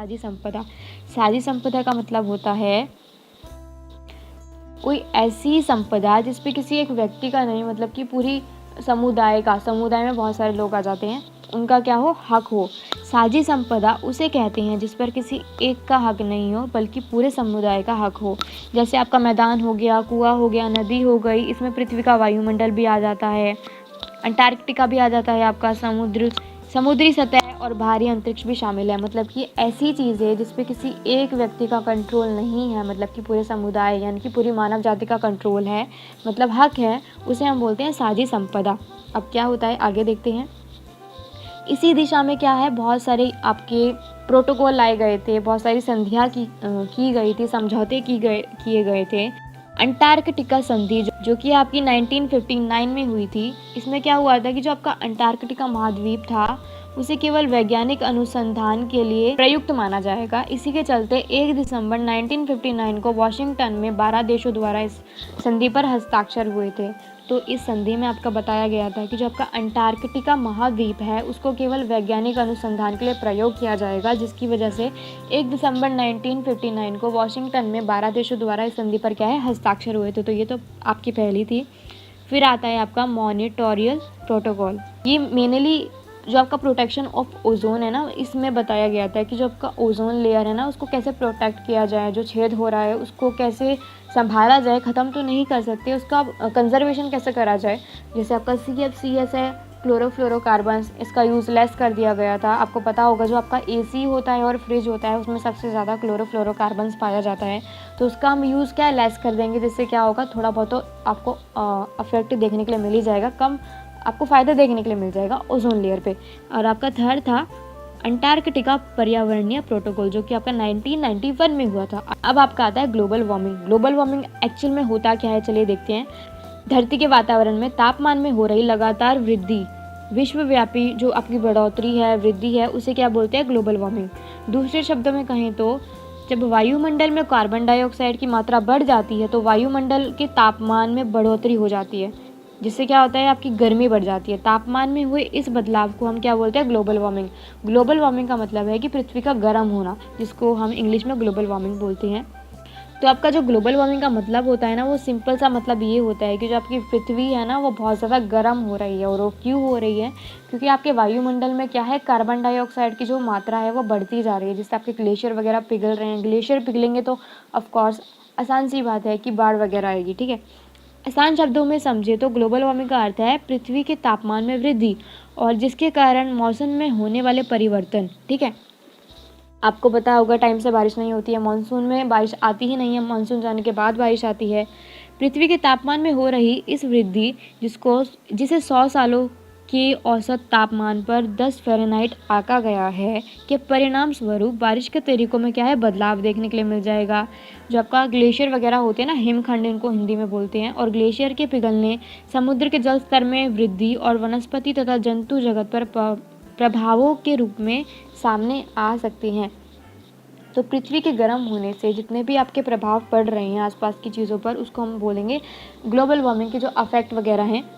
साझी संपदा। साझी संपदा का मतलब होता है कोई ऐसी संपदा जिस पे किसी एक व्यक्ति का नहीं, मतलब कि पूरी समुदाय में बहुत सारे लोग आ जाते हैं, उनका क्या हो, हक हो। साझी संपदा उसे कहते हैं जिस पर किसी एक का हक नहीं हो बल्कि पूरे समुदाय का हक हो। जैसे आपका मैदान हो गया, कुआं हो गया, नदी हो गई, इसमें पृथ्वी का वायुमंडल भी आ जाता है, अंटार्कटिका भी आ जाता है, आपका समुद्री सतह और बाहरी अंतरिक्ष भी शामिल है। मतलब कि ऐसी चीज़ है जिस पे किसी एक व्यक्ति का कंट्रोल नहीं है, मतलब कि पूरे समुदाय यानी कि पूरी मानव जाति का कंट्रोल है, मतलब हक है, उसे हम बोलते हैं साझी संपदा। अब क्या होता है आगे देखते हैं। इसी दिशा में क्या है, बहुत सारे आपके प्रोटोकॉल लाए गए थे, बहुत सारी संधियाँ की गई थी, समझौते किए गए थे। अंटार्कटिका संधि जो कि आपकी 1959 में हुई थी, इसमें क्या हुआ था कि जो आपका अंटार्कटिका महाद्वीप था उसे केवल वैज्ञानिक अनुसंधान के लिए प्रयुक्त माना जाएगा। इसी के चलते 1 दिसंबर 1959 को वॉशिंगटन में 12 देशों द्वारा इस संधि पर हस्ताक्षर हुए थे। तो इस संधि में आपका बताया गया था कि जो आपका अंटार्कटिका महाद्वीप है उसको केवल वैज्ञानिक अनुसंधान के लिए प्रयोग किया जाएगा, जिसकी वजह से 1 दिसंबर 1959 को वॉशिंगटन में 12 देशों द्वारा इस संधि पर क्या है, हस्ताक्षर हुए थे। तो ये तो आपकी पहली थी। फिर आता है आपका मॉनिटोरियल प्रोटोकॉल। ये मेनली जो आपका प्रोटेक्शन ऑफ ओजोन है ना, इसमें बताया गया था कि जो आपका ओजोन लेयर है ना उसको कैसे प्रोटेक्ट किया जाए, जो छेद हो रहा है उसको कैसे संभाला जाए, ख़त्म तो नहीं कर सकते, उसका कंजर्वेशन कैसे करा जाए। जैसे आपका CFCS है, क्लोरोफ्लोरोकार्बन्स, इसका यूज़ लेस कर दिया गया था। आपको पता होगा जो आपका AC होता है और फ्रिज होता है उसमें सबसे ज़्यादा क्लोरोफ्लोरोकार्बन्स पाया जाता है, तो उसका हम यूज़ क्या है, लेस कर देंगे, जिससे क्या होगा, थोड़ा बहुत तो आपको अफेक्ट देखने के लिए मिल ही जाएगा, कम आपको फ़ायदा देखने के लिए मिल जाएगा ओजोन लेयर पे। और आपका थर्ड था अंटार्कटिका पर्यावरणीय प्रोटोकॉल, जो कि आपका 1991 में हुआ था। अब आपका आता है global warming. Global warming actual में होता क्या है, चलिए देखते हैं। धरती के वातावरण में तापमान में हो रही लगातार वृद्धि, विश्वव्यापी जो आपकी बढ़ोतरी है, वृद्धि है, उसे क्या बोलते हैं, ग्लोबल वार्मिंग। दूसरे शब्दों में कहें तो जब वायुमंडल में कार्बन डाइऑक्साइड की मात्रा बढ़ जाती है तो वायुमंडल के तापमान में बढ़ोतरी हो जाती है, जिससे क्या होता है, आपकी गर्मी बढ़ जाती है। तापमान में हुए इस बदलाव को हम क्या बोलते हैं, ग्लोबल वार्मिंग। ग्लोबल वार्मिंग का मतलब है कि पृथ्वी का गर्म होना, जिसको हम इंग्लिश में ग्लोबल वार्मिंग बोलते हैं। तो आपका जो ग्लोबल वार्मिंग का मतलब होता है ना, वो सिंपल सा मतलब ये होता है कि जो आपकी पृथ्वी है ना वो बहुत ज़्यादा गर्म हो रही है। और वो क्यों हो रही है, क्योंकि आपके वायुमंडल में क्या है, कार्बन डाइऑक्साइड की जो मात्रा है वो बढ़ती जा रही है, जिससे आपके ग्लेशियर वगैरह पिघल रहे हैं। ग्लेशियर पिघलेंगे तो ऑफकोर्स आसान सी बात है कि बाढ़ वगैरह आएगी, ठीक है। आसान शब्दों में समझे तो ग्लोबल वार्मिंग का अर्थ है पृथ्वी के तापमान में वृद्धि और जिसके कारण मौसम में होने वाले परिवर्तन, ठीक है। आपको पता होगा टाइम से बारिश नहीं होती है, मानसून में बारिश आती ही नहीं है, मानसून जाने के बाद बारिश आती है। पृथ्वी के तापमान में हो रही इस वृद्धि जिसे 100 सालों के औसत तापमान पर 10 फ़ारेनहाइट आंका गया है, के परिणाम स्वरूप बारिश के तरीकों में क्या है, बदलाव देखने के लिए मिल जाएगा। जो आपका ग्लेशियर वगैरह होते हैं ना, हिमखंड इनको हिंदी में बोलते हैं, और ग्लेशियर के पिघलने समुद्र के जल स्तर में वृद्धि और वनस्पति तथा जंतु जगत पर प्रभावों के रूप में सामने आ सकते हैं। तो पृथ्वी के गर्म होने से जितने भी आपके प्रभाव पड़ रहे हैं आसपास की चीज़ों पर, उसको हम बोलेंगे ग्लोबल वार्मिंग के जो अफेक्ट वगैरह हैं।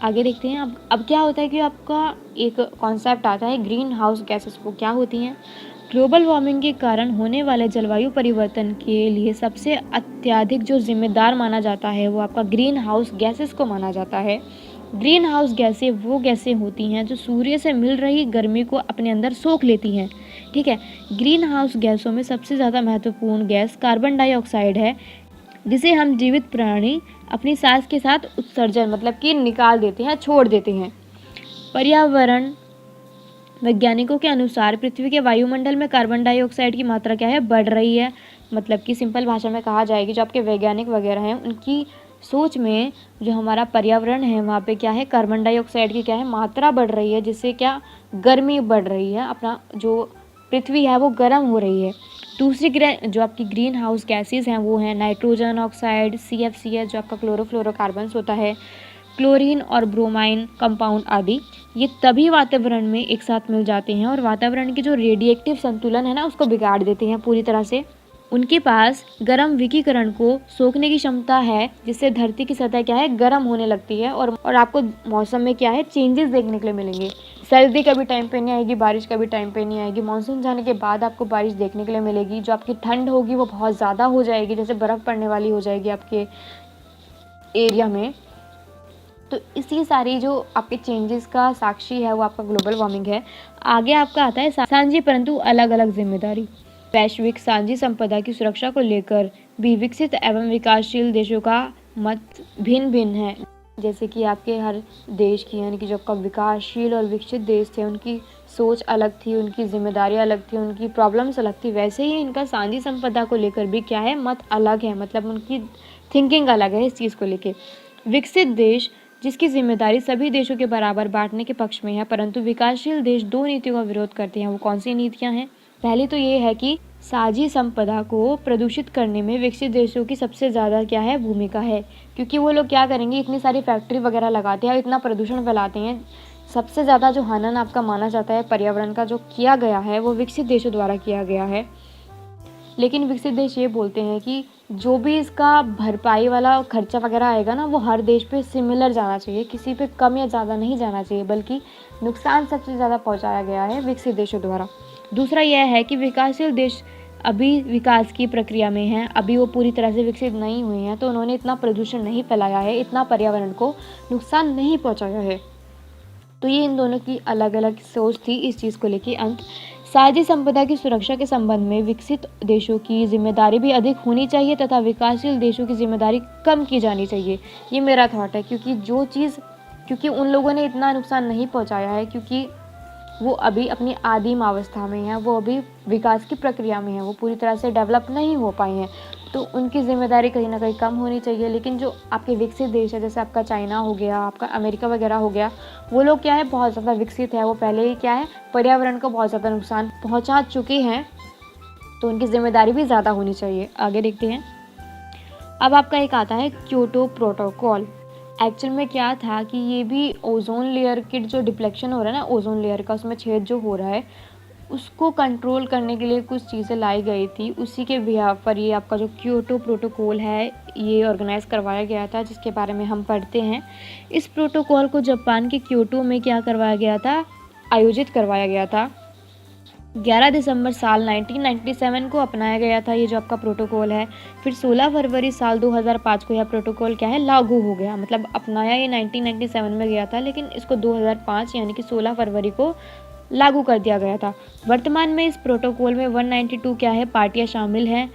आगे देखते हैं। अब क्या होता है कि आपका एक कॉन्सेप्ट आता है ग्रीन हाउस गैसेस, वो क्या होती हैं। ग्लोबल वार्मिंग के कारण होने वाले जलवायु परिवर्तन के लिए सबसे अत्यधिक जो जिम्मेदार माना जाता है वो आपका ग्रीन हाउस गैसेस को माना जाता है। ग्रीन हाउस गैसें वो गैसें होती हैं जो सूर्य से मिल रही गर्मी को अपने अंदर सोख लेती हैं, ठीक है। ग्रीन हाउस गैसों में सबसे ज़्यादा महत्वपूर्ण गैस कार्बन डाइऑक्साइड है, जिसे हम जीवित प्राणी अपनी सांस के साथ उत्सर्जन मतलब कि निकाल देते हैं, छोड़ देते हैं। पर्यावरण वैज्ञानिकों के अनुसार पृथ्वी के वायुमंडल में कार्बन डाइऑक्साइड की मात्रा क्या है, बढ़ रही है। मतलब कि सिंपल भाषा में कहा जाए कि जो आपके वैज्ञानिक वगैरह हैं उनकी सोच में जो हमारा पर्यावरण है वहाँ पे क्या है, कार्बन डाइऑक्साइड की क्या है, मात्रा बढ़ रही है, जिससे क्या गर्मी बढ़ रही है, अपना जो पृथ्वी है वो गर्म हो रही है। दूसरी जो आपकी ग्रीन हाउस गैसेज हैं वो हैं नाइट्रोजन ऑक्साइड, CFCS जो आपका क्लोरोफ्लोरोकार्बन्स होता है, क्लोरीन और ब्रोमाइन कंपाउंड आदि। ये तभी वातावरण में एक साथ मिल जाते हैं और वातावरण की जो रेडिएटिव संतुलन है ना उसको बिगाड़ देते हैं पूरी तरह से। उनके पास गर्म विकिरण को सोखने की क्षमता है, जिससे धरती की सतह क्या है, गर्म होने लगती है और आपको मौसम में क्या है, चेंजेस देखने के लिए मिलेंगे। सर्दी कभी टाइम पे नहीं आएगी, बारिश कभी टाइम पे नहीं आएगी। मानसून जाने के बाद आपको बारिश देखने के लिए मिलेगी। जो आपकी ठंड होगी वो बहुत ज़्यादा हो जाएगी, जैसे बर्फ़ पड़ने वाली हो जाएगी आपके एरिया में। तो इसी सारी जो आपके चेंजेस का साक्षी है वो आपका ग्लोबल वार्मिंग है। आगे आपका आता है साझी परंतु अलग अलग जिम्मेदारी। वैश्विक साझी संपदा की सुरक्षा को लेकर भी विकसित एवं विकासशील देशों का मत भिन्न भिन्न है। जैसे कि आपके हर देश की, यानी कि जो आपका विकासशील और विकसित देश थे, उनकी सोच अलग थी, उनकी जिम्मेदारी अलग थी, उनकी प्रॉब्लम्स अलग थी। वैसे ही इनका साझी संपदा को लेकर भी क्या है, मत अलग है, मतलब उनकी थिंकिंग अलग है इस चीज़ को लेके। विकसित देश जिसकी जिम्मेदारी सभी देशों के बराबर बांटने के पक्ष में है, परंतु विकासशील देश दो नीतियों का विरोध करते हैं। वो कौन सी नीतियां हैं? पहली तो ये है कि साझी संपदा को प्रदूषित करने में विकसित देशों की सबसे ज़्यादा क्या है, भूमिका है। क्योंकि वो लोग क्या करेंगे, इतनी सारी फैक्ट्री वगैरह लगाते हैं और इतना प्रदूषण फैलाते हैं। सबसे ज़्यादा जो हनन आपका माना जाता है पर्यावरण का जो किया गया है, वो विकसित देशों द्वारा किया गया है। लेकिन विकसित देश ये बोलते हैं कि जो भी इसका भरपाई वाला खर्चा वगैरह आएगा ना, वो हर देश पे सिमिलर जाना चाहिए, किसी पे कम या ज़्यादा नहीं जाना चाहिए, बल्कि नुकसान सबसे ज़्यादा पहुंचाया गया है विकसित देशों द्वारा। दूसरा यह है कि विकासशील देश अभी विकास की प्रक्रिया में हैं, अभी वो पूरी तरह से विकसित नहीं हुए हैं, तो उन्होंने इतना प्रदूषण नहीं फैलाया है, इतना पर्यावरण को नुकसान नहीं पहुँचाया है। तो ये इन दोनों की अलग अलग सोच थी इस चीज़ को लेके। अंक साझी संपदा की सुरक्षा के संबंध में विकसित देशों की जिम्मेदारी भी अधिक होनी चाहिए तथा विकासशील देशों की जिम्मेदारी कम की जानी चाहिए। ये मेरा थॉट है, क्योंकि उन लोगों ने इतना नुकसान नहीं पहुंचाया है, क्योंकि वो अभी अपनी आदिम अवस्था में हैं, वो अभी विकास की प्रक्रिया में हैं, वो पूरी तरह से डेवलप नहीं हो पाए हैं, तो उनकी जिम्मेदारी कहीं ना कहीं कम होनी चाहिए। लेकिन जो आपके विकसित देश है, जैसे आपका चाइना हो गया, आपका अमेरिका वगैरह हो गया, वो लोग क्या है, बहुत ज़्यादा विकसित है, वो पहले ही क्या है, पर्यावरण को बहुत ज़्यादा नुकसान पहुँचा चुके हैं, तो उनकी जिम्मेदारी भी ज़्यादा होनी चाहिए। आगे देखते हैं। अब आपका एक आता है क्योटो प्रोटोकॉल। एक्चुअल में क्या था कि ये भी ओजोन लेयर के जो डिप्लेक्शन हो रहा है ना, ओजोन लेयर का, उसमें छेद जो हो रहा है, उसको कंट्रोल करने के लिए कुछ चीज़ें लाई गई थी। उसी के बिहाफ पर ये आपका जो क्योटो प्रोटोकॉल है, ये ऑर्गेनाइज करवाया गया था, जिसके बारे में हम पढ़ते हैं। इस प्रोटोकॉल को जापान के क्योटो में क्या करवाया गया था, आयोजित करवाया गया था। 11 दिसंबर साल 1997 को अपनाया गया था ये जो आपका प्रोटोकॉल है। फिर 16 फरवरी साल 2005 को यह प्रोटोकॉल क्या है, लागू हो गया। मतलब अपनाया ये 1997 में गया था, लेकिन इसको 2005 यानी कि 16 फरवरी को लागू कर दिया गया था। वर्तमान में इस प्रोटोकॉल में 192 क्या है, पार्टियां शामिल हैं,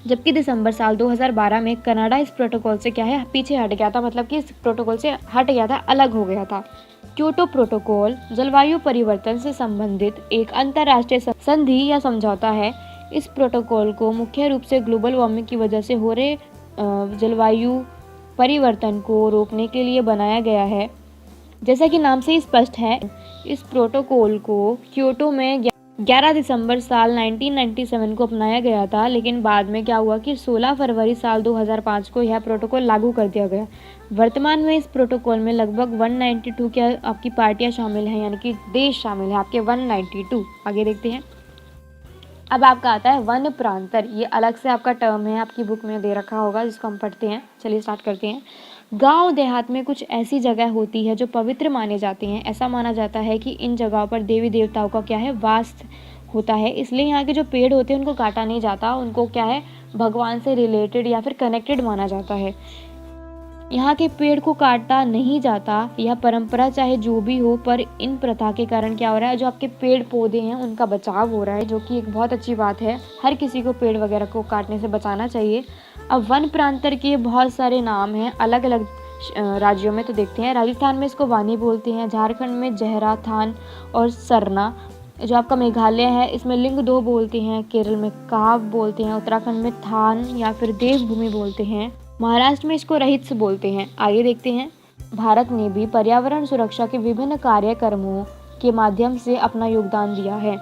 जबकि दिसंबर साल 2012 में कनाडा इस प्रोटोकॉल से क्या है, पीछे हट गया था। मतलब कि इस प्रोटोकॉल से हट गया था, अलग हो गया था। क्योटो प्रोटोकॉल जलवायु परिवर्तन से संबंधित एक अंतर्राष्ट्रीय संधि या समझौता है। इस प्रोटोकॉल को मुख्य रूप से ग्लोबल वार्मिंग की वजह से हो रहे जलवायु परिवर्तन को रोकने के लिए बनाया गया है। जैसा कि नाम से ही स्पष्ट है, इस प्रोटोकॉल को क्योटो में 11 दिसंबर साल 1997 को अपनाया गया था, लेकिन बाद में क्या हुआ कि 16 फरवरी साल 2005 को यह प्रोटोकॉल लागू कर दिया गया। वर्तमान में इस प्रोटोकॉल में लगभग 192 क्या आपकी पार्टियां शामिल हैं, यानी कि देश शामिल हैं आपके 192। आगे देखते हैं। अब आपका आता है वन प्रांतर। ये अलग से आपका टर्म है, आपकी बुक में दे रखा होगा, जिसको हम पढ़ते हैं। चलिए स्टार्ट करते हैं। गांव देहात में कुछ ऐसी जगह होती है जो पवित्र माने जाते हैं। ऐसा माना जाता है कि इन जगहों पर देवी देवताओं का क्या है, वास होता है, इसलिए यहाँ के जो पेड़ होते हैं उनको काटा नहीं जाता, उनको क्या है, भगवान से रिलेटेड या फिर कनेक्टेड माना जाता है। यहाँ के पेड़ को काटा नहीं जाता, यह परंपरा चाहे जो भी हो, पर इन प्रथा के कारण क्या हो रहा है, जो आपके पेड़ पौधे हैं उनका बचाव हो रहा है, जो कि एक बहुत अच्छी बात है। हर किसी को पेड़ वगैरह को काटने से बचाना चाहिए। अब वन प्रांतर के बहुत सारे नाम हैं अलग अलग राज्यों में, तो देखते हैं। राजस्थान में इसको वानी बोलते हैं, झारखंड में जहरा, थान और सरना। जो आपका मेघालय है, इसमें लिंग दो बोलते हैं, केरल में काव बोलते हैं, उत्तराखंड में थान या फिर देवभूमि बोलते हैं, महाराष्ट्र में इसको रहित्स बोलते हैं। आगे देखते हैं। भारत ने भी पर्यावरण सुरक्षा के विभिन्न कार्यक्रमों के माध्यम से अपना योगदान दिया है।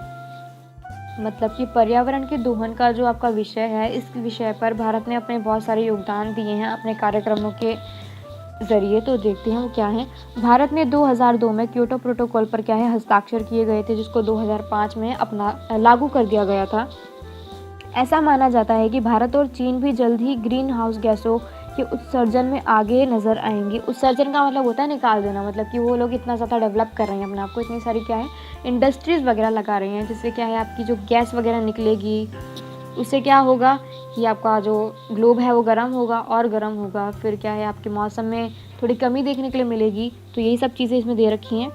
मतलब कि पर्यावरण के दोहन का जो आपका विषय है, इस विषय पर भारत ने अपने बहुत सारे योगदान दिए हैं अपने कार्यक्रमों के जरिए। तो देखते हैं वो क्या है। भारत ने 2002 में क्योटो प्रोटोकॉल पर क्या है, हस्ताक्षर किए गए थे, जिसको 2005 में अपना लागू कर दिया गया था। ऐसा माना जाता है कि भारत और चीन भी जल्द ही ग्रीन हाउस गैसों के उत्सर्जन में आगे नजर आएंगे। उत्सर्जन का मतलब होता है निकाल देना, मतलब कि वो लोग इतना ज़्यादा डेवलप कर रहे हैं अपने आप को, इतनी सारी क्या है इंडस्ट्रीज़ वगैरह लगा रहे हैं, जिससे क्या है आपकी जो गैस वगैरह निकलेगी उससे क्या होगा कि आपका जो ग्लोब है वो गर्म होगा और गर्म होगा, फिर क्या है आपके मौसम में थोड़ी कमी देखने के लिए मिलेगी। तो यही सब चीज़ें इसमें दे रखी हैं।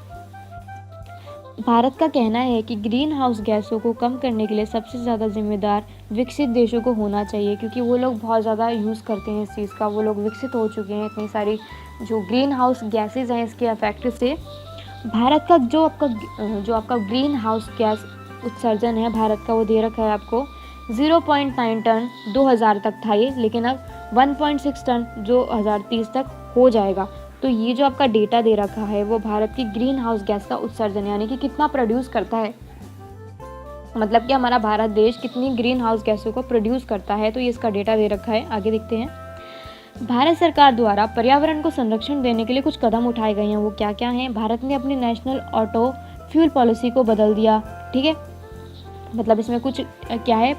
भारत का कहना है कि ग्रीन हाउस गैसों को कम करने के लिए सबसे ज़्यादा जिम्मेदार विकसित देशों को होना चाहिए, क्योंकि वो लोग बहुत ज़्यादा यूज़ करते हैं इस चीज़ का, वो लोग विकसित हो चुके हैं इतनी सारी जो ग्रीन हाउस गैसेज हैं इसके इफेक्ट से। भारत का जो आपका ग्रीन हाउस गैस उत्सर्जन है भारत का, वो दे रखा है आपको 0.9 टन 2000 तक था ये, लेकिन अब 1.6 टन 2030 तक हो जाएगा। तो ये जो आपका डेटा दे रखा है वो भारत की ग्रीन हाउस गैस का उत्सर्जन यानी कि कितना प्रोड्यूस करता है, मतलब कि हमारा भारत देश कितनी ग्रीन हाउस गैसों को प्रोड्यूस करता है, तो ये इसका डेटा दे रखा है। आगे देखते हैं। भारत सरकार द्वारा पर्यावरण को संरक्षण देने के लिए कुछ कदम उठाए गए हैं, वो क्या क्या हैं। भारत ने अपनी नेशनल ऑटो फ्यूल पॉलिसी को बदल दिया, ठीक है, मतलब इसमें कुछ क्या है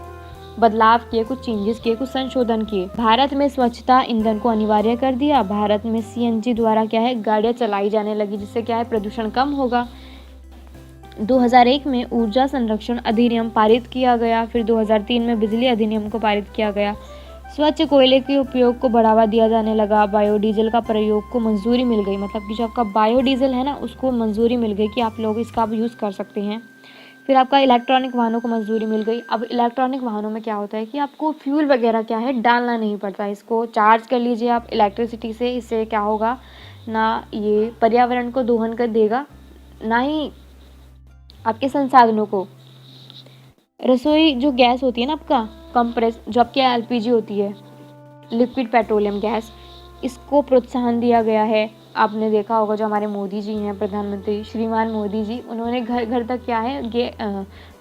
बदलाव किए, कुछ चेंजेस किए, कुछ संशोधन किए। भारत में स्वच्छता ईंधन को अनिवार्य कर दिया। भारत में सीएनजी द्वारा क्या है गाड़ियां चलाई जाने लगी, जिससे क्या है प्रदूषण कम होगा। 2001 में ऊर्जा संरक्षण अधिनियम पारित किया गया। फिर 2003 में बिजली अधिनियम को पारित किया गया। स्वच्छ कोयले के उपयोग को बढ़ावा दिया जाने लगा। बायोडीजल का प्रयोग को मंजूरी मिल गई, मतलब कि जो आपका बायोडीजल है ना उसको मंजूरी मिल गई कि आप लोग इसका अब यूज़ कर सकते हैं। फिर आपका इलेक्ट्रॉनिक वाहनों को मंजूरी मिल गई। अब इलेक्ट्रॉनिक वाहनों में क्या होता है कि आपको फ्यूल वगैरह क्या है डालना नहीं पड़ता, इसको चार्ज कर लीजिए आप इलेक्ट्रिसिटी से। इससे क्या होगा ना ये पर्यावरण को दोहन कर देगा, ना ही आपके संसाधनों को। रसोई जो गैस होती है ना आपका कंप्रेस, जो आपकी एलपीजी होती है लिक्विड पेट्रोलियम गैस, इसको प्रोत्साहन दिया गया है। आपने देखा होगा जो हमारे मोदी जी हैं प्रधानमंत्री श्रीमान मोदी जी, उन्होंने घर घर तक क्या है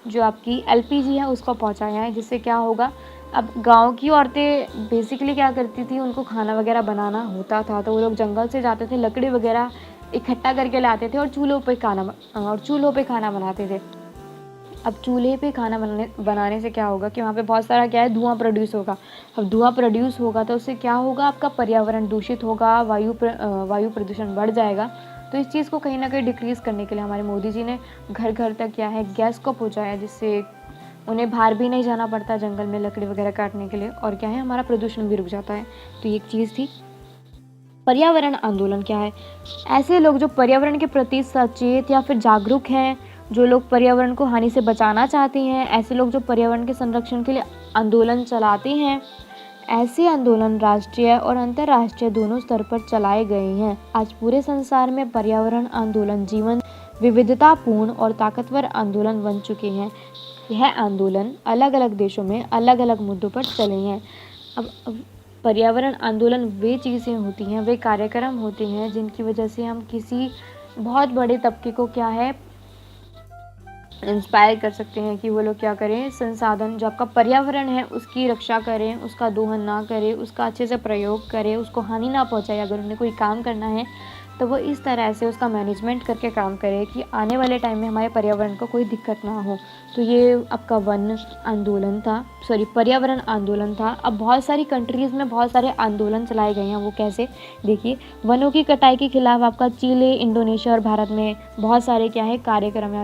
जो आपकी एलपीजी है उसको पहुंचाया है, जिससे क्या होगा अब गांव की औरतें बेसिकली क्या करती थी, उनको खाना वगैरह बनाना होता था तो वो लोग जंगल से जाते थे, लकड़ी वगैरह इकट्ठा करके लाते थे और चूल्हों पे खाना बनाते थे। अब चूल्हे पे खाना बनाने से क्या होगा कि वहाँ पे बहुत सारा क्या है धुआं प्रोड्यूस होगा। अब धुआं प्रोड्यूस होगा तो उससे क्या होगा आपका पर्यावरण दूषित होगा, वायु प्रदूषण बढ़ जाएगा। तो इस चीज़ को कहीं ना कहीं डिक्रीज़ करने के लिए हमारे मोदी जी ने घर घर तक क्या है गैस को पहुँचाया, जिससे उन्हें बाहर भी नहीं जाना पड़ता जंगल में लकड़ी वगैरह काटने के लिए, और क्या है हमारा प्रदूषण भी रुक जाता है। तो ये एक चीज़ थी। पर्यावरण आंदोलन क्या है? ऐसे लोग जो पर्यावरण के प्रति सचेत या फिर जागरूक हैं, जो लोग पर्यावरण को हानि से बचाना चाहते हैं, ऐसे लोग जो पर्यावरण के संरक्षण के लिए आंदोलन चलाते हैं, ऐसे आंदोलन राष्ट्रीय और अंतर्राष्ट्रीय दोनों स्तर पर चलाए गए हैं। आज पूरे संसार में पर्यावरण आंदोलन जीवन विविधतापूर्ण और ताकतवर आंदोलन बन चुके हैं। यह आंदोलन अलग अलग देशों में अलग अलग मुद्दों पर चले हैं। अब पर्यावरण आंदोलन वे चीज़ें होती हैं, वे कार्यक्रम होते हैं जिनकी वजह से हम किसी बहुत बड़े तबके को क्या है इंस्पायर कर सकते हैं कि वो लोग क्या करें, संसाधन जो आपका पर्यावरण है उसकी रक्षा करें, उसका दोहन ना करें, उसका अच्छे से प्रयोग करें, उसको हानि ना पहुंचाए। अगर उन्हें कोई काम करना है तो वो इस तरह से उसका मैनेजमेंट करके काम करे कि आने वाले टाइम में हमारे पर्यावरण को कोई दिक्कत ना हो। तो ये आपका पर्यावरण आंदोलन था। अब बहुत सारी कंट्रीज़ में बहुत सारे आंदोलन चलाए गए हैं। वो कैसे, देखिए, वनों की कटाई के खिलाफ आपका चिली, इंडोनेशिया और भारत में बहुत सारे क्या है कार्यक्रम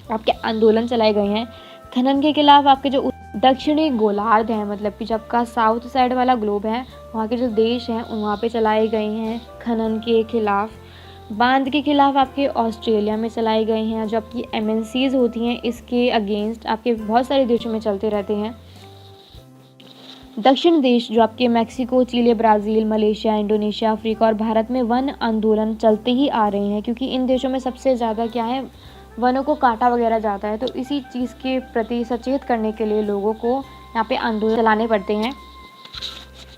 आपके आंदोलन चलाए गए हैं। खनन के खिलाफ आपके जो दक्षिणी गोलार्ध है, मतलब कि जब का साउथ साइड वाला ग्लोब है, वहाँ के जो देश हैं वहाँ पे चलाए गए हैं खनन के खिलाफ। बांध के खिलाफ आपके ऑस्ट्रेलिया में चलाए गए हैं। जो आपकी एमएनसीज होती हैं इसके अगेंस्ट आपके बहुत सारे देशों में चलते रहते हैं। दक्षिण देश जो आपके Mexico, Chile, Brazil, Malaysia, Indonesia, Africa और भारत में वन आंदोलन चलते ही आ रहे हैं, क्योंकि इन देशों में सबसे ज़्यादा क्या है वनों को काटा वगैरह जाता है। तो इसी चीज़ के प्रति सचेत करने के लिए लोगों को यहाँ पे आंदोलन चलाने पड़ते हैं।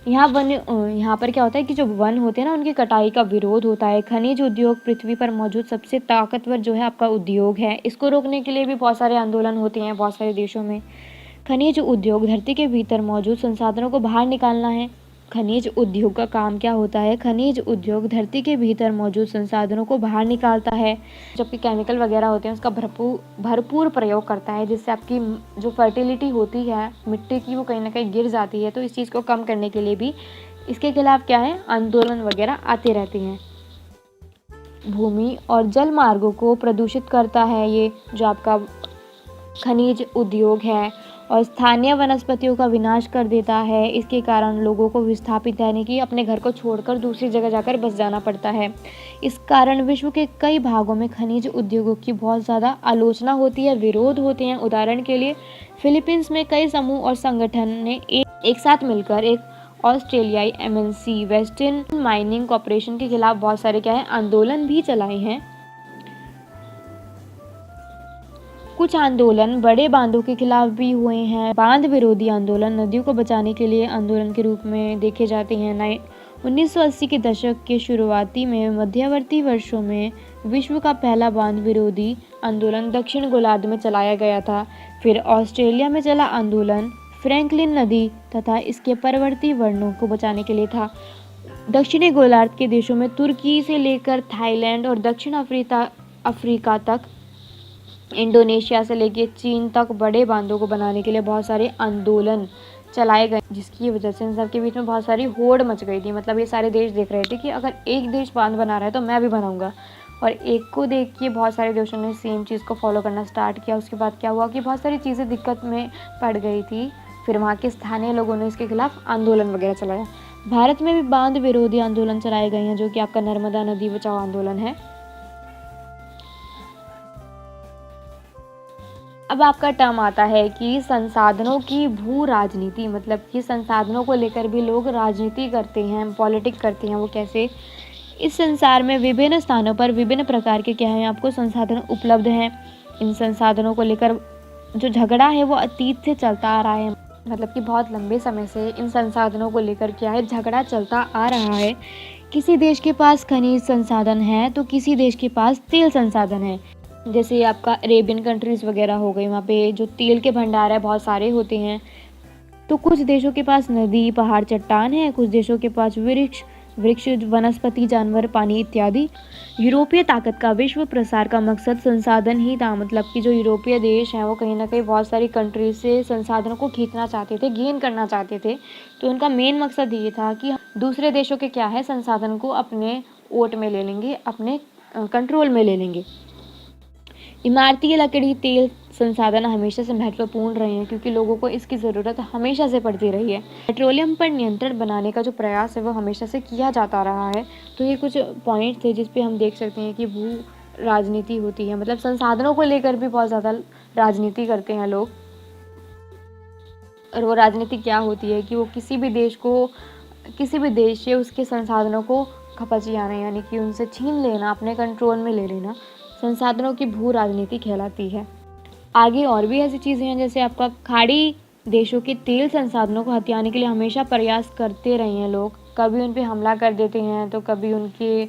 यहाँ पर क्या होता है कि जो वन होते हैं ना उनकी कटाई का विरोध होता है। खनिज उद्योग पृथ्वी पर मौजूद सबसे ताकतवर जो है आपका उद्योग है, इसको रोकने के लिए भी बहुत सारे आंदोलन होते हैं बहुत सारे देशों में। खनिज उद्योग धरती के भीतर मौजूद संसाधनों को बाहर निकालना है, खनिज उद्योग का काम क्या होता है? खनिज उद्योग धरती के भीतर मौजूद संसाधनों को बाहर निकालता है, जबकि केमिकल वगैरह होते हैं उसका भरपूर प्रयोग करता है, जिससे आपकी जो फर्टिलिटी होती है मिट्टी की वो कहीं ना कहीं गिर जाती है। तो इस चीज़ को कम करने के लिए भी इसके खिलाफ क्या है, आंदोलन वगैरह आते रहते हैं। भूमि और जल मार्गों को प्रदूषित करता है ये जो आपका खनिज उद्योग है, और स्थानीय वनस्पतियों का विनाश कर देता है। इसके कारण लोगों को विस्थापित यानी कि अपने घर को छोड़कर दूसरी जगह जाकर बस जाना पड़ता है। इस कारण विश्व के कई भागों में खनिज उद्योगों की बहुत ज़्यादा आलोचना होती है, विरोध होते हैं। उदाहरण के लिए फिलीपींस में कई समूह और संगठन ने एक साथ मिलकर एक ऑस्ट्रेलियाई MNC वेस्टर्न माइनिंग कॉरपोरेशन के खिलाफ बहुत सारे क्या है, आंदोलन भी चलाए हैं। कुछ आंदोलन बड़े बांधों के खिलाफ भी हुए हैं। बांध विरोधी आंदोलन नदियों को बचाने के लिए आंदोलन के रूप में देखे जाते हैं। 1980 के दशक के शुरुआती में मध्यवर्ती वर्षों में विश्व का पहला बांध विरोधी आंदोलन दक्षिण गोलार्ध में चलाया गया था। फिर ऑस्ट्रेलिया में चला आंदोलन फ्रैंकलिन नदी तथा इसके परवर्ती वर्णों को बचाने के लिए था। दक्षिणी गोलार्ध के देशों में तुर्की से लेकर थाईलैंड और दक्षिण अफ्रीका तक, इंडोनेशिया से लेकर चीन तक बड़े बांधों को बनाने के लिए बहुत सारे आंदोलन चलाए गए, जिसकी वजह से इन सब के बीच में बहुत सारी होड़ मच गई थी। मतलब ये सारे देश देख रहे थे कि अगर एक देश बांध बना रहा है तो मैं भी बनाऊंगा, और एक को देख के बहुत सारे देशों ने सेम चीज़ को फॉलो करना स्टार्ट किया। उसके बाद क्या हुआ कि बहुत सारी चीज़ें दिक्कत में पड़ गई थी। फिर वहाँ के स्थानीय लोगों ने इसके खिलाफ आंदोलन वगैरह चलाया। भारत में भी बांध विरोधी आंदोलन चलाए गए हैं, जो कि आपका नर्मदा नदी बचाओ आंदोलन है। अब आपका टर्म आता है कि संसाधनों की भू राजनीति, मतलब कि संसाधनों को लेकर भी लोग राजनीति करते हैं, पॉलिटिक्स करते हैं। वो कैसे? इस संसार में विभिन्न स्थानों पर विभिन्न प्रकार के क्या है, आपको संसाधन उपलब्ध हैं। इन संसाधनों को लेकर जो झगड़ा है वो अतीत से चलता आ रहा है, मतलब कि बहुत लंबे समय से इन संसाधनों को लेकर क्या है, झगड़ा चलता आ रहा है। किसी देश के पास खनिज संसाधन है तो किसी देश के पास तेल संसाधन है। जैसे आपका अरेबियन कंट्रीज़ वगैरह हो गई, वहाँ पे जो तेल के भंडार है बहुत सारे होते हैं। तो कुछ देशों के पास नदी, पहाड़, चट्टान है, कुछ देशों के पास वृक्ष, वनस्पति, जानवर, पानी इत्यादि। यूरोपीय ताकत का विश्व प्रसार का मकसद संसाधन ही था। मतलब कि जो यूरोपीय देश हैं वो कहीं ना कहीं बहुत सारी कंट्रीज से संसाधनों को खींचना चाहते थे, गेन करना चाहते थे। तो उनका मेन मकसद ये था कि दूसरे देशों के क्या है, संसाधन को अपने ओट में ले लेंगे, अपने कंट्रोल में ले लेंगे। इमारती लकड़ी, तेल संसाधन हमेशा से महत्वपूर्ण रहे हैं, क्योंकि लोगों को इसकी ज़रूरत हमेशा से पड़ती रही है। पेट्रोलियम पर नियंत्रण बनाने का जो प्रयास है वो हमेशा से किया जाता रहा है। तो ये कुछ पॉइंट थे जिस पे हम देख सकते हैं कि भू राजनीति होती है, मतलब संसाधनों को लेकर भी बहुत ज़्यादा राजनीति करते हैं लोग। और वो राजनीति क्या होती है कि वो किसी भी देश से उसके संसाधनों को खपचियाना, यानी कि उनसे छीन लेना, अपने कंट्रोल में ले लेना, संसाधनों की भू राजनीति कहलाती है। आगे और भी ऐसी चीज़ें हैं, जैसे आपका खाड़ी देशों के तेल संसाधनों को हथियाने के लिए हमेशा प्रयास करते रहे हैं लोग। कभी उन पे हमला कर देते हैं तो कभी उनके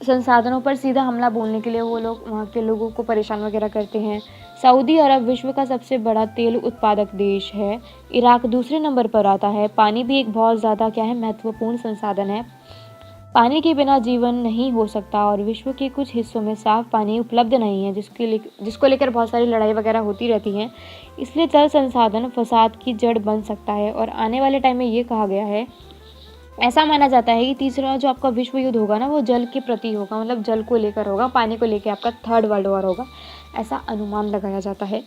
संसाधनों पर सीधा हमला बोलने के लिए वो लोग वहाँ के लोगों को परेशान वगैरह करते हैं। सऊदी अरब विश्व का सबसे बड़ा तेल उत्पादक देश है। इराक दूसरे नंबर पर आता है। पानी भी एक बहुत ज़्यादा क्या है, महत्वपूर्ण संसाधन है। पानी के बिना जीवन नहीं हो सकता, और विश्व के कुछ हिस्सों में साफ पानी उपलब्ध नहीं है, जिसको लेकर बहुत सारी लड़ाई वगैरह होती रहती हैं। इसलिए जल संसाधन फसाद की जड़ बन सकता है। और आने वाले टाइम में ये कहा गया है, ऐसा माना जाता है कि तीसरा जो आपका विश्व युद्ध होगा ना, वो जल के प्रति होगा, मतलब जल को लेकर होगा, पानी को लेकर आपका 3rd वर्ल्ड वॉर होगा, ऐसा अनुमान लगाया जाता है।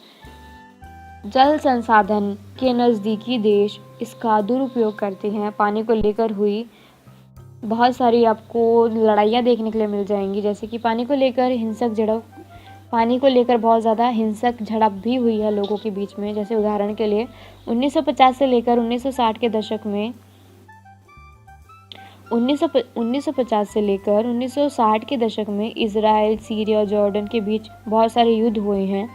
जल संसाधन के नज़दीकी देश इसका दुरुपयोग करते हैं। पानी को लेकर हुई बहुत सारी आपको लड़ाइयाँ देखने के लिए मिल जाएंगी, जैसे कि पानी को लेकर बहुत ज़्यादा हिंसक झड़प भी हुई है लोगों के बीच में। जैसे उदाहरण के लिए 1950 से लेकर 1960 के दशक में 1950 से लेकर 1960 के दशक में इजराइल, सीरिया और जॉर्डन के बीच बहुत सारे युद्ध हुए हैं।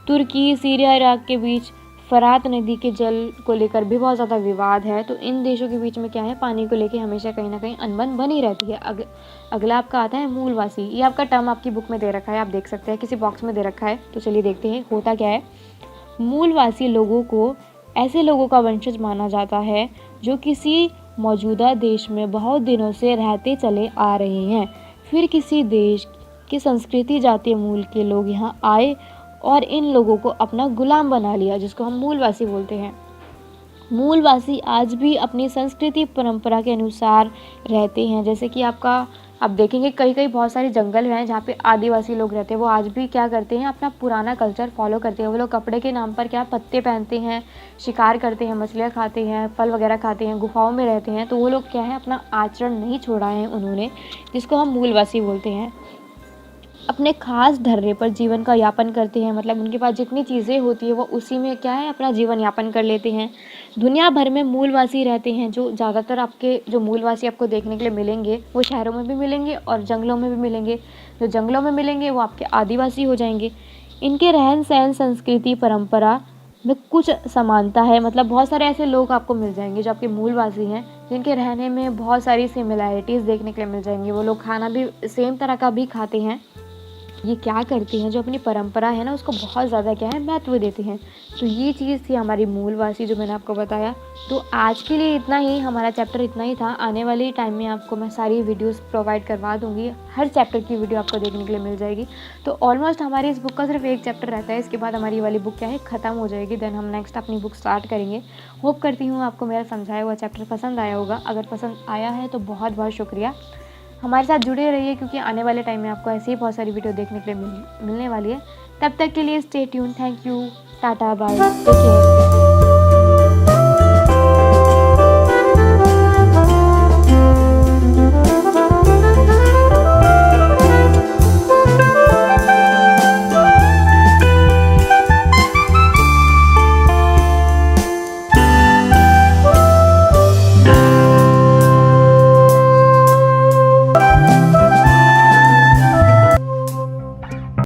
तुर्की, सीरिया, इराक के बीच फरात नदी के जल को लेकर भी बहुत ज़्यादा विवाद है। तो इन देशों के बीच में क्या है, पानी को लेकर हमेशा कहीं ना कहीं अनबन बनी रहती है। अगला आपका आता है मूलवासी। ये आपका टर्म आपकी बुक में दे रखा है, आप देख सकते हैं, किसी बॉक्स में दे रखा है। तो चलिए देखते हैं होता क्या है। मूलवासी लोगों को ऐसे लोगों का वंशज माना जाता है जो किसी मौजूदा देश में बहुत दिनों से रहते चले आ रहे हैं। फिर किसी देश की संस्कृति जातीय मूल के लोग यहाँ आए और इन लोगों को अपना गुलाम बना लिया, जिसको हम मूलवासी बोलते हैं। मूलवासी आज भी अपनी संस्कृति परंपरा के अनुसार रहते हैं। जैसे कि आप देखेंगे कई कई बहुत सारे जंगल हैं जहाँ पे आदिवासी लोग रहते हैं, वो आज भी क्या करते हैं, अपना पुराना कल्चर फॉलो करते हैं। वो लोग कपड़े के नाम पर क्या पत्ते पहनते हैं, शिकार करते हैं, मछलियाँ खाते हैं, फल वगैरह खाते हैं, गुफाओं में रहते हैं। तो वो लोग क्या है, अपना आचरण नहीं छोड़ा है उन्होंने, जिसको हम मूलवासी बोलते हैं। अपने खास धर्रे पर जीवन का यापन करते हैं, मतलब उनके पास जितनी चीज़ें होती है वो उसी में क्या है, अपना जीवन यापन कर लेते हैं। दुनिया भर में मूलवासी रहते हैं, जो ज़्यादातर आपके जो मूलवासी आपको देखने के लिए मिलेंगे वो शहरों में भी मिलेंगे और जंगलों में भी मिलेंगे। जो जंगलों में मिलेंगे वो आपके आदिवासी हो जाएंगे। इनके रहन सहन, संस्कृति, परंपरा में कुछ समानता है, मतलब बहुत सारे ऐसे लोग आपको मिल जाएंगे जो आपके मूलवासी हैं, जिनके रहने में बहुत सारी सिमिलैरिटीज़ देखने के लिए मिल जाएंगी। वो लोग खाना भी सेम तरह का भी खाते हैं। ये क्या करते हैं, जो अपनी परंपरा है ना उसको बहुत ज़्यादा क्या है, महत्व देते हैं। तो ये चीज़ थी हमारी मूलवासी जो मैंने आपको बताया। तो आज के लिए इतना ही, हमारा चैप्टर इतना ही था। आने वाले टाइम में आपको मैं सारी वीडियोस प्रोवाइड करवा दूँगी, हर चैप्टर की वीडियो आपको देखने के लिए मिल जाएगी। तो ऑलमोस्ट हमारी इस बुक का सिर्फ एक चैप्टर रहता है, इसके बाद हमारी ये वाली बुक क्या है, ख़त्म हो जाएगी। देन हम नेक्स्ट अपनी बुक स्टार्ट करेंगे। होप करती हूँ आपको मेरा समझाया हुआ चैप्टर पसंद आया होगा। अगर पसंद आया है तो बहुत बहुत शुक्रिया। हमारे साथ जुड़े रहिए, क्योंकि आने वाले टाइम में आपको ऐसी ही बहुत सारी वीडियो देखने के लिए मिलने वाली है। तब तक के लिए stay tune. Thank you, tata, bye, take care.